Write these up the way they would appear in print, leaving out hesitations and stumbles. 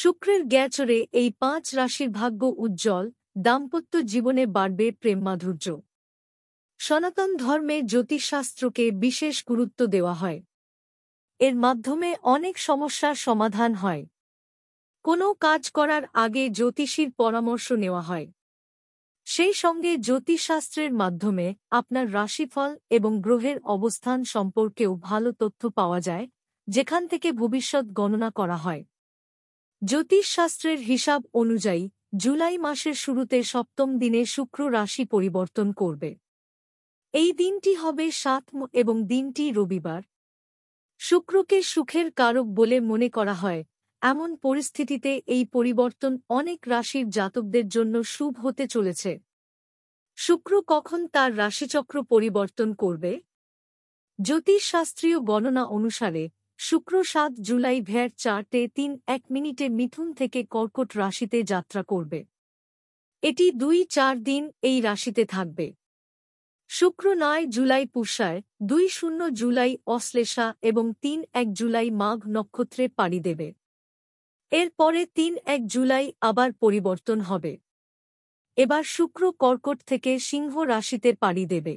শুক্রের গ্যাচরে এই ৫ রাশির ভাগ্য উজ্জ্বল, দাম্পত্য জীবনে বাড়বে প্রেম মাধুর্য। সনাতন ধর্মে জ্যোতিষশাস্ত্রকে বিশেষ গুরুত্ব দেওয়া হয়। এর মাধ্যমে অনেক সমস্যার সমাধান হয়। কোনো কাজ করার আগে জ্যোতিষীর পরামর্শ নেওয়া হয়। সেই সঙ্গে জ্যোতিষশাস্ত্রের মাধ্যমে আপনার রাশিফল এবং গ্রহের অবস্থান সম্পর্কেও ভালো তথ্য পাওয়া যায়, যেখান থেকে ভবিষ্যৎ গণনা করা হয়। জ্যোতিষশাস্ত্রের হিসাব অনুযায়ী জুলাই মাসের শুরুতে সপ্তম দিনে শুক্র রাশি পরিবর্তন করবে। এই দিনটি হবে ৭ এবং দিনটি রবিবার। শুক্রকে সুখের কারক বলে মনে করা হয়। এমন পরিস্থিতিতে এই পরিবর্তন অনেক রাশির জাতকদের জন্য শুভ হতে চলেছে। শুক্র কখন তার রাশিচক্র পরিবর্তন করবে? জ্যোতিষশাস্ত্রীয় গণনা অনুসারে শুক্র ৭ জুলাই ভোর ৪:৩১ মিথুন থেকে কর্কট রাশিতে যাত্রা করবে। এটি ২-৪ দিন এই রাশিতে থাকবে। শুক্র ৯ জুলাই পুষ্যায়, ২-০ জুলাই অশ্লেষা এবং ৩-১ জুলাই মাঘ নক্ষত্রে পাড়ি দেবে। এর পরে ৩-১ জুলাই আবার পরিবর্তন হবে। এবার শুক্র কর্কট থেকে সিংহ রাশিতে পাড়ি দেবে।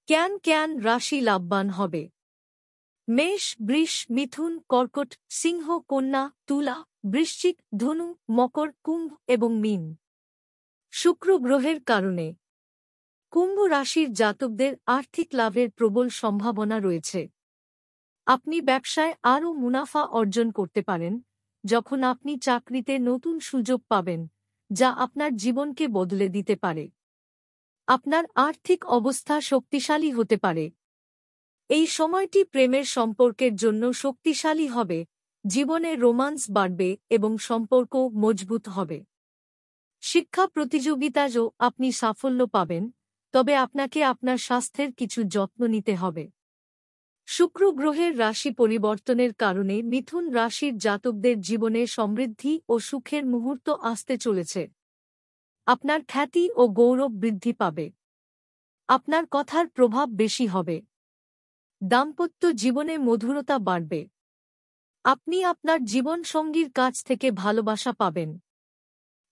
ক্যান রাশি লাভবান হবে। মেষ, বৃষ, মিথুন, কর্কট, সিংহ, কন্যা, তুলা, বৃশ্চিক, ধনু, মকর, কুম্ভ এবং মীন। শুক্র গ্রহের কারণে কুম্ভ রাশির জাতকদের আর্থিক লাভের প্রবল সম্ভাবনা রয়েছে। আপনি ব্যবসায় আরও মুনাফা অর্জন করতে পারেন, যখন আপনি চাকরিতে নতুন সুযোগ পাবেন, যা আপনার জীবনকে বদলে দিতে পারে। আপনার আর্থিক অবস্থা শক্তিশালী হতে পারে। এই সময়টি প্রেমের সম্পর্কের জন্য শক্তিশালী হবে, জীবনে রোমান্স বাড়বে এবং সম্পর্ক মজবুত হবে। শিক্ষা প্রতিযোগিতায়ও আপনি সাফল্য পাবেন, তবে আপনাকে আপনার স্বাস্থ্যের কিছু যত্ন নিতে হবে। শুক্র গ্রহের রাশি পরিবর্তনের কারণে মিথুন রাশির জাতকদের জীবনে সমৃদ্ধি ও সুখের মুহূর্ত আসতে চলেছে। আপনার খ্যাতি ও গৌরব বৃদ্ধি পাবে। আপনার কথার প্রভাব বেশি হবে। দাম্পত্য জীবনে মধুরতা বাড়বে। আপনি আপনার জীবনসঙ্গীর কাছ থেকে ভালোবাসা পাবেন।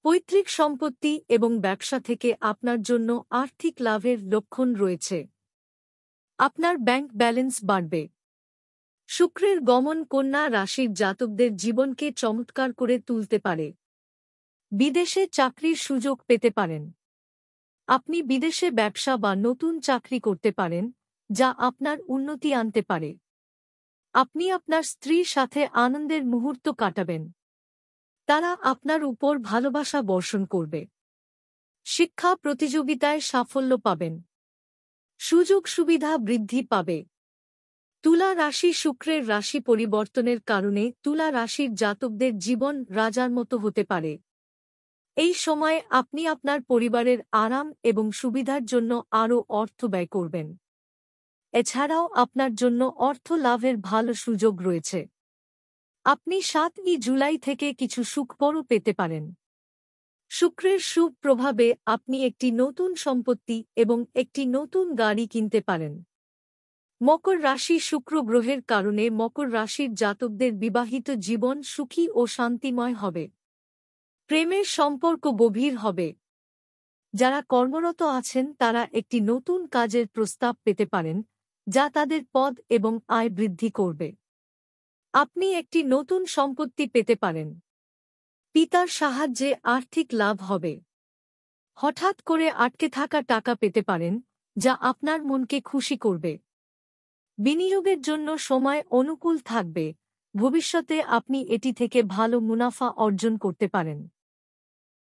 পৈতৃক সম্পত্তি এবং ব্যবসা থেকে আপনার জন্য আর্থিক লাভের লক্ষণ রয়েছে। আপনার ব্যাংক ব্যালেন্স বাড়বে। শুক্রের গমন কন্যা রাশির জাতকদের জীবনকে চমৎকার করে তুলতে পারে। বিদেশে চাকরির সুযোগ পেতে পারেন। আপনি বিদেশে ব্যবসা বা নতুন চাকরি করতে পারেন, যা আপনার উন্নতি আনতে পারে। আপনি আপনার স্ত্রীর সাথে আনন্দের মুহূর্ত কাটাবেন। তারা আপনার উপর ভালোবাসা বর্ষণ করবে। শিক্ষা প্রতিযোগিতায় সাফল্য পাবেন। সুযোগ সুবিধা বৃদ্ধি পাবে। তুলা রাশি শুক্রের রাশি পরিবর্তনের কারণে তুলা রাশির জাতকদের জীবন রাজার মতো হতে পারে। এই সময় আপনি আপনার পরিবারের আরাম এবং সুবিধার জন্য আরও অর্থ ব্যয় করবেন। এছাড়াও আপনার জন্য অর্থ লাভের ভালো সুযোগ রয়েছে। আপনি ৭ জুলাই থেকে কিছু সুখবরও পেতে পারেন। শুক্রের শুভ প্রভাবে আপনি একটি নতুন সম্পত্তি এবং একটি নতুন গাড়ি কিনতে পারেন। মকর রাশি শুক্র গ্রহের কারণে মকর রাশির জাতকদের বিবাহিত জীবন সুখী ও শান্তিময় হবে। প্রেমের সম্পর্ক গভীর হবে। যারা কর্মরত আছেন তারা একটি নতুন কাজের প্রস্তাব পেতে পারেন, যা তাদের পদ এবং আয় বৃদ্ধি করবে। আপনি একটি নতুন সম্পত্তি পেতে পারেন। পিতার সাহায্যে আর্থিক লাভ হবে। হঠাৎ করে আটকে থাকা টাকা পেতে পারেন, যা আপনার মনকে খুশি করবে। বিনিয়োগের জন্য সময় অনুকূল থাকবে। ভবিষ্যতে আপনি এটি থেকে ভালো মুনাফা অর্জন করতে পারেন।